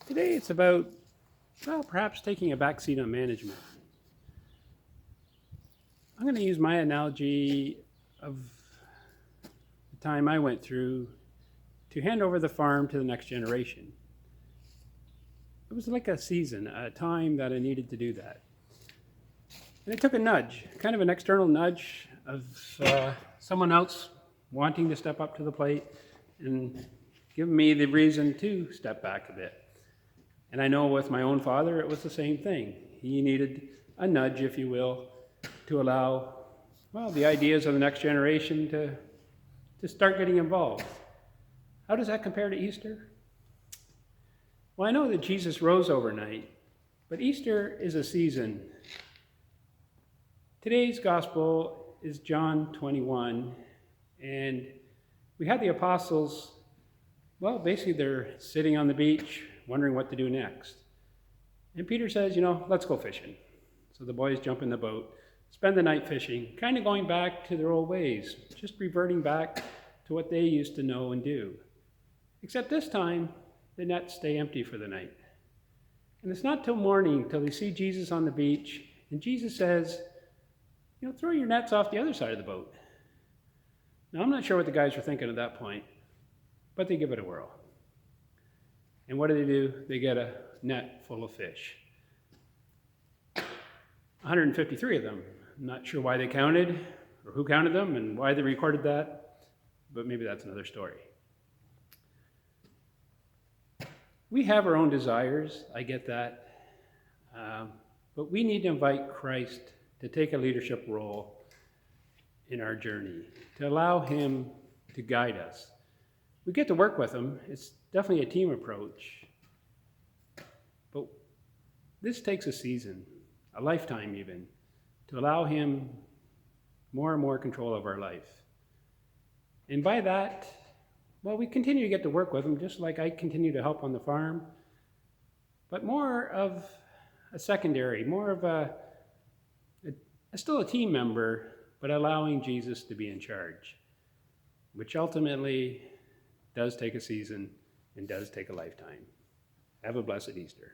Today it's about, well, perhaps taking a back seat on management. I'm going to use my analogy of the time I went through to hand over the farm to the next generation. It was like a season, a time that I needed to do that. And it took a nudge, kind of an external nudge of someone else wanting to step up to the plate and give me the reason to step back a bit. And I know with my own father, it was the same thing. He needed a nudge, if you will, to allow, well, the ideas of the next generation to start getting involved. How does that compare to Easter? Well, I know that Jesus rose overnight, but Easter is a season. Today's gospel is John 21, and we had the apostles, well, basically they're sitting on the beach, wondering what to do next. And Peter says, let's go fishing. So the boys jump in the boat, spend the night fishing, kind of going back to their old ways, just reverting back to what they used to know and do. Except this time, the nets stay empty for the night. And it's not till morning till they see Jesus on the beach, and Jesus says, throw your nets off the other side of the boat. Now, I'm not sure what the guys were thinking at that point, but they give it a whirl. And what do? They get a net full of fish. 153 of them. I'm not sure why they counted, or who counted them, and why they recorded that, but maybe that's another story. We have our own desires, I get that, but we need to invite Christ to take a leadership role in our journey, to allow him to guide us. We get to work with him. It's definitely a team approach. But this takes a season, a lifetime even, to allow him more and more control of our life. And by that, well, we continue to get to work with him, just like I continue to help on the farm, but more of a secondary, more of still a team member, but allowing Jesus to be in charge, which ultimately does take a season and does take a lifetime. Have a blessed Easter.